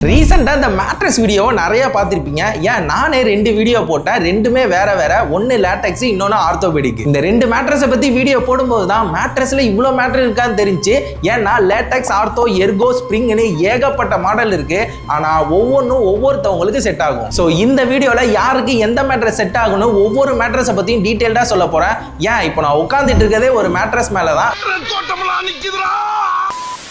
ரீசெண்டா இந்த மேட்ரஸ் வீடியோவை நிறைய பார்த்திருப்பீங்க. ஏன் நானே 2 வீடியோ போட்டேன். ரெண்டுமே வேற வேற. ஒன்னு லேட்டெக்ஸ், இன்னொன்னு ஆர்த்தோபெடிக். இந்த 2 மேட்ரஸை பத்தி வீடியோ போடும்போது தான் மேட்ரஸ்ல இவ்வளவு மேட்டர் இருக்கான்னு தெரிஞ்சு. ஏன்னா லேட்டெக்ஸ், ஆர்த்தோ, எர்கோ, ஸ்ப்ரிங்னு ஏகப்பட்ட மாடல் இருக்கு. ஆனா ஒவ்வொன்றும் ஒவ்வொருத்தவங்களுக்கு செட் ஆகும். ஸோ இந்த வீடியோல யாருக்கு எந்த மேட்ரஸ் செட் ஆகணும் ஒவ்வொரு மேட்ரஸை பத்தியும் டீட்டெயில்டா சொல்ல போறேன். ஏன் இப்போ நான் உட்காந்துட்டு இருக்கதே ஒரு மேட்ரஸ் மேலதான்.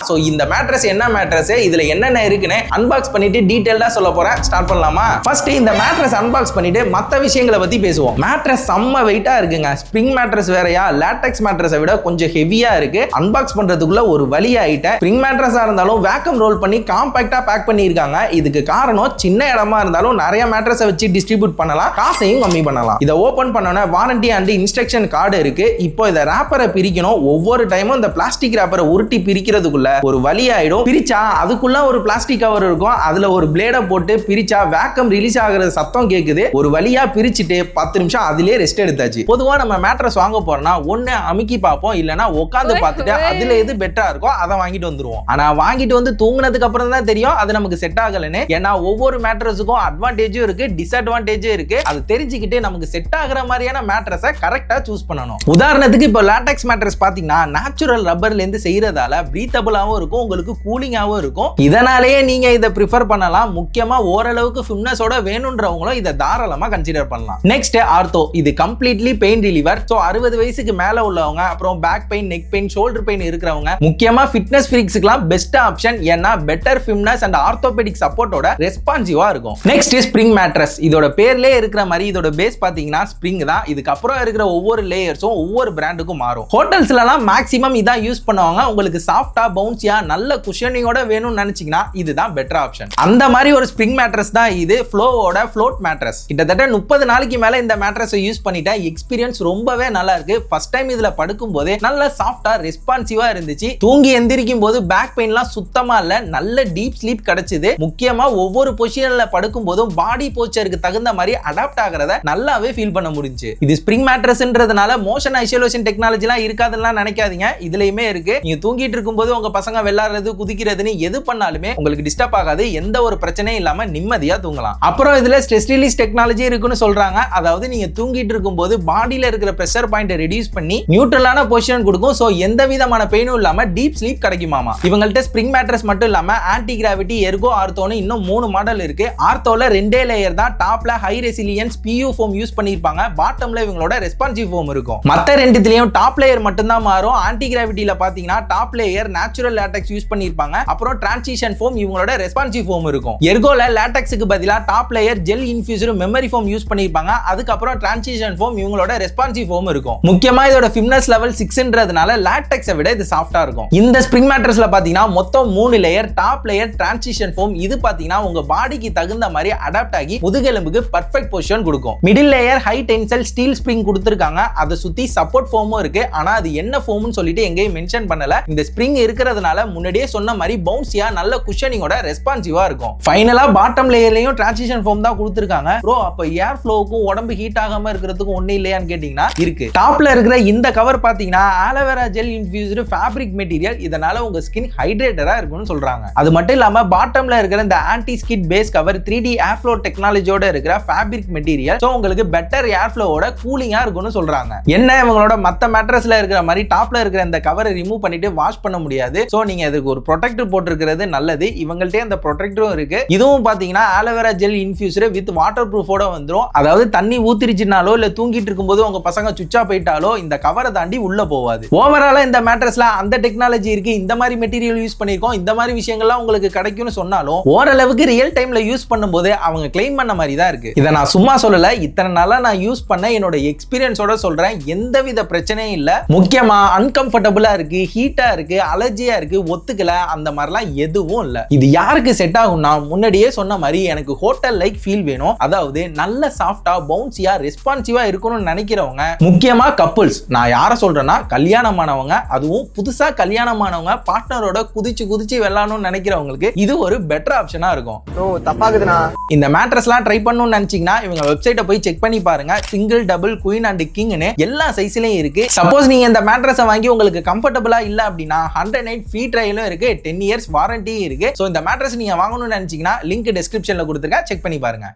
சோ இந்த மேட்ரஸ் என்ன மேட்ரஸ், இதுல என்னென்ன இருக்குன்னு அன்பாக்ஸ் பண்ணிட்டு டீடைலா சொல்ல போறேன். ஸ்டார்ட் பண்ணலாமா? ஃபர்ஸ்ட் இந்த மேட்ரஸ் அன்பாக்ஸ் பண்ணிட்டு மத்த விஷயங்களை பத்தி பேசுவோம். மேட்ரஸ் செம்ம வெயிட்டா இருக்குங்க. ஸ்ப்ரிங் மேட்ரஸ் வேறயா, லேட்டெக்ஸ் மேட்ரஸை விட கொஞ்சம் ஹெவியா இருக்கு. அன்பாக்ஸ் பண்றதுக்குள்ள ஒரு வழி ஆயிட்டேன். ஸ்ப்ரிங் மேட்ரஸா இருந்தாலும் வேக்கம் ரோல் பண்ணி காம்பாக்டா பேக் பண்ணிருக்காங்க. இதுக்கு காரணம் சின்ன இடமா இருந்தாலும் நிறைய மேட்ரஸை வச்சு டிஸ்ட்ரிபியூட் பண்ணலாம், காசையும் கம்மி பண்ணலாம். இதை ஓபன் பண்ணோன்னா வாரண்டி அண்ட் இன்ஸ்ட்ரக்ஷன் கார்டு இருக்கு. இப்போ இதை ரேப்பரை பிரிக்கணும். ஒவ்வொரு டைமும் இந்த பிளாஸ்டிக் ரேப்பரை உருட்டி பிரிக்கிறதுக்குள்ள ஒரு வழி ஆயிடும். பிரிச்சா அதுக்குள்ள ஒரு பிளாஸ்டிக் கவர் இருக்கும். அதுல ஒரு பிளேட போட்டு பிரிச்சா வேக்கம் ரிலீஸ் ஆகுற சத்தம் கேக்குது. ஒரு வழியா பிரிச்சுட்டு 10 நிமிஷம் அதிலே ரெஸ்ட் எடுத்தாச்சு. பொதுவா நம்ம மேட்ரஸ் வாங்க போறோம்னா ஒண்ணு அமுக்கி பார்ப்போம், இல்லனா உட்காந்து பார்த்துட்டு அதுல எது பெட்டரா இருக்கோ அதை வாங்கிட்டு வந்துருவோம். ஆனா வாங்கிட்டு வந்து தூங்குனதுக்கு அப்புறம் தான் தெரியும் அது நமக்கு செட் ஆகலன்னு. ஏன்னா ஒவ்வொரு மேட்ரஸுக்கும் அட்வான்டேஜும் இருக்கு, டிஸ்அட்வான்டேஜும் இருக்கு. அது தெரிஞ்சுக்கிட்டு நமக்கு செட் ஆகுற மாதிரியான மேட்ரஸை கரெக்டா சூஸ் பண்ணணும். உதாரணத்துக்கு இப்போ லேட்டெக்ஸ் மேட்ரஸ் பாத்தீங்கன்னா நேச்சுரல் ரப்பர்ல இருந்து செய்யறதால பிரீத்தபிளாவும் இருக்கும், உங்களுக்கு கூலிங்காவும் இருக்கும். இதனாலேயே நீங்க இதை ப்ரிஃபர் பண்ணலாம். முக்கியமா ஓரளவுக்கு ஃபிட்னஸோட வேணும்ன்றவங்களும் இதை தாராளமா கன்சிடர் பண்ணலாம். Next ortho. இது கம்ப்ளீட்லி பெயின் ரிலீவர். சோ 60 வயசுக்கு மேல உள்ளவங்க, அப்புறம் back pain, neck pain, shoulder pain இருக்கிறவங்க, முக்கியமா ஃபிட்னஸ் ஃப்ரீக்ஸ்க்குலாம் பெஸ்ட் ஆப்ஷன். ஏன்னா பெட்டர் ஃபிட்னஸ் அண்ட் ஆர்த்தோபெடிக் சப்போர்ட்டோட ரெஸ்பான்சிவா இருக்கும். Next spring mattress. இதோட பேர்லயே இருக்கிற மாதிரி இதோட பேஸ் பாத்தீங்கன்னா ஸ்ப்ரிங் தான். இதுக்கு அப்புறம் இருக்கிற ஒவ்வொரு லேயர்ஸும் ஒவ்வொரு பிராண்டுக்கும் மாறும். ஹோட்டல்ஸ்லாம் மேக்ஸிமம் இதான் யூஸ் பண்ணுவாங்க. உங்களுக்கு சாஃப்டா பவுன்சியா நல்ல குஷனிங்கோட வேணும்னு நினைச்சீங்கன்னா இதுதான் பெட்டர் ஆப்ஷன். அந்த மாதிரி ஒரு ஸ்ப்ரிங் மேட்ரஸ் தான் இது. ஃப்ளோவோட ஃப்ளோட் மேட்ரஸ். கிட்டத்தட்ட 30 நாளைக்கு மேல இந்த மேட்ரஸை யூஸ் பண்ணிட்டேன். எக்ஸ்பீரியன்ஸ் ரொம்பவே நல்லா இருக்கு. ஃபர்ஸ்ட் டைம் இதுல படுக்கும் போதே நல்ல சாஃப்டா ரெஸ்பான்சிவா இருந்துச்சு. தூங்கி எந்திரிக்கும் போது பேக் பெயின்லாம் சுத்தமா இல்ல, நல்ல டீப் ஸ்லீப் கிடைச்சது. முக்கியமா ஒவ்வொரு பொசிஷன்ல படுக்கும் போதும் பாடி போஸ்டருக்கு தகுந்த மாதிரி அடாப்ட் ஆகிறத நல்லாவே ஃபீல் பண்ண முடிஞ்சு. இது ஸ்ப்ரிங் மேட்ரஸ்ன்றதுனால மோஷன் ஐசோலேஷன் டெக்னாலஜிலாம் இருக்காதுன்னு நினைக்காதீங்க, இதுலயுமே இருக்கு. நீங்க தூங்கிட்டு இருக்கும்போது உங்க பசங்க விளையாடுறது, குதிக்கிறதுன்னு எது பண்ணாலுமே உங்களுக்கு டிஸ்டர்ப் ஆகாது. எந்த ஒரு பிரச்சனையும் இல்லாம நிம்மதியா தூங்கலாம். அப்புறம் இதுல ஸ்ட்ரெஸ் ரிலீஸ் டெக்னாலஜி இருக்குன்னு சொல்றாங்க. அதாவது நீங்க தூங்கிட்டு இருக்கும்போது பாடியில இருக்கிற பிரஷர் பாயிண்ட் ரெடியூஸ் பண்ணி நியூட்ரலான பொசிஷன் கொடுக்கும். சோ எந்த விதமான பெயினும் இல்லாம டீப் ஸ்லீப் கிடைக்குமாமா. இவங்கள்ட்ட ஸ்ப்ரிங் மேட்ரஸ் மட்டும் இல்லாம ஆன்டி கிராவிட்டி, எர்கோ, ஆர்த்தோன்னு இன்னும் 3 மாடல் இருக்கு. ஆர்த்தோல 2 லேயர் தான். டாப்ல high resilience PU foam use பண்ணிருப்பாங்க. பாட்டம்ல இவங்களோட ரெஸ்பான்சிவ் ஃபோம் இருக்கும். மத்த ரெண்டுலயும் டாப் லேயர் மட்டும் தான் மாறும். ஆன்டி கிராவிட்டில பாத்தீங்கன்னா top layer natural latex use பண்ணிருப்பாங்க. அப்புறம் டிரான்சிஷன் ஃபோம் இவங்களோட ரெஸ்பான்சிவ் ஃபோம் இருக்கும். எர்கோல லேட்டெக்ஸ்க்கு பதிலா top layer gel infused memory foam use பண்ணிருப்பாங்க. அதுக்கு அப்புறம் டிரான்சிஷன் ஃபோம் இவங்களோட ரெஸ்பான்சிவ் ஃபோம் இருக்கும். முக்கியமா இதோட ஃபிட்னஸ் லெவல் 6ன்றதுனால லேட்டெக்ஸை விட இது சாஃப்ட்டா இருக்கும். இந்த ஸ்ப்ரிங் மேட்ரஸ்ல பாத்தீங்கன்னா மொத்தம் 3 layer. Top layer transition foam. இது பாத்தீங்கன்னா உங்க பாடிக்கு தகுந்த மாதிரி அடாப்ட் ஆகி முதுகெலும்புக்கு பெர்ஃபெக்ட் பொசிஷன் கொடுக்கும். Middle layer high tensile steel spring கொடுத்திருக்காங்க. அதை சுத்தி சப்போர்ட் ஃபோமும் இருக்கு. ஆனா அது என்ன ஃபோம்னு சொல்லிட்டு எங்கேயும் மென்ஷன் பண்ணல. இந்த ஸ்ப்ரிங் இருக்கிறதுனால முன்னாடியே சொன்ன மாதிரி பவுன்சியா நல்ல குஷனிங்கோட ரெஸ்பான்சிவா இருக்கும். ஃபைனலா பாட்டம் லேயர்லயும் டிரான்சிஷன் ஃபோம் தான் கொடுத்திருக்காங்க. ப்ரோ அப்ப ஏர் ஃப்ளோவுக்கும் உடம்பு ஹீட் ஆகாம இருக்கிறதுக்கு ஒண்ணு இல்லையான்னு கேட்டீங்கன்னா இருக்கு. டாப்ல இருக்கிற இந்த கவர் பாத்தீங்கன்னா aloe vera gel infused fabric material. இதனால உங்க ஸ்கின் ஹைட்ரேட்டரா இருக்கும்னு சொல்றாங்க. அது மட்டும் இல்லாம பாட்டம்ல இருக்கிற இந்த anti skid base cover 3D air flow டெக்னாலஜியோட இருக்கிற ஃபேப்ரிக் மெட்டீரியல். சோ உங்களுக்கு பெட்டர் ஏர் ஃப்ளோவோட கூலிங்கா இருக்கும்னு சொல்றாங்க. என்ன இவங்களோட மத்த மேட்ரஸ்ல இருக்கிற மாதிரி டாப்ல இருக்கிற இந்த கவரை ரிமூவ் பண்ணிட்டு வாஷ் பண்ண முடியாது. சோ நீங்க அதுக்கு ஒரு ப்ரொடெக்டர் போட்டுருக்கிறது நல்லது. இவங்கள்ட்ட அந்த ப்ரொடெக்டரும் இருக்கு. இதுவும் பாத்தீங்கன்னா aloe vera gel infused with water ப்ரூஃபோட வந்துரும். அதாவது தண்ணி ஊத்திருச்சுனாலோ இல்ல தூங்கிட்டு இருக்கும்போது உங்க பசங்க சுச்சா போயிட்டாலோ இந்த கவரை தாண்டி உள்ள போவாது. ஓவராலா இந்த மேட்ரஸ்ல அந்த டெக்னாலஜி இருக்கு, இந்த மாதிரி மெட்டீரியல் யூஸ் பண்ணிருக்கோம், இந்த மாதிரி விஷயங்கள்லாம் உங்களுக்கு கிடைக்கும்னு சொன்னாலும் ஓரளவுக்கு ரியல் டைம்ல யூஸ் பண்ணும்போது அவங்க கிளைம் பண்ண மாதிரி தான் இருக்கு. இதை நான் சும்மா சொல்லல, இத்தனை நாளா நான் யூஸ் பண்ண என்னோட எக்ஸ்பீரியன்ஸோட சொல்றேன். எந்தவித பிரச்சனையும் இல்ல. முக்கியமா அன்கம்ஃபர்டபுளா இருக்கு, ஹீட்டா இருக்கு, அலர்ஜியா இருக்கு, ஒத்துக்கல அந்த மாதிரிலாம் எதுவும் இல்ல. இது யாருக்கு செட் ஆகும்னா முன்னாடியே சொன்ன மாதிரி எனக்கு ஹோட்டல் லைக் ஃபீல் வேணும். அதாவது நல்ல சாஃப்டா பவுன்சியா ரெஸ்பான்சிவா இருக்கணும்னு நினைக்கிறவங்க, முக்கியமா கப்புள்ஸ். நான் யார சொல்றேன்னா கல்யாணமானவங்க, அதுவும் புதுசா கல்யாணமானவங்க பார்ட்னரோட குதிச்சு விளையாடணும்னு நினைக்கிறவங்களுக்கு இது ஒரு பெட்டர் ஆப்ஷனா இருக்கும். தப்பாகுதுண்ணா. இந்த மேட்ரஸ்லாம் ட்ரை பண்ணணும்னு நினைச்சீங்கன்னா இவங்க வெப்சைட்டை போய் செக் பண்ணி பாருங்க. சிங்கிள், டபுள், குயின் அண்ட் கிங்னு எல்லா சைஸ்லயும் இருக்கு. சப்போஸ் நீங்க இந்த மேட்ரஸை வாங்கி உங்களுக்கு கம்ஃபர்டபுளா இல்ல அப்படின்னா 108 ஃப்ரீ ட்ரையலும் இருக்கு, 10 இயர்ஸ் வாரண்டியும் இருக்கு. ஸோ இந்த மேட்ரஸ் நீங்க வாங்கணும்னு நினைச்சீங்கன்னா லிங்க் டிஸ்கிரிப்ஷன்ல கொடுத்துருக்கேன், செக் பண்ணி பாருங்க.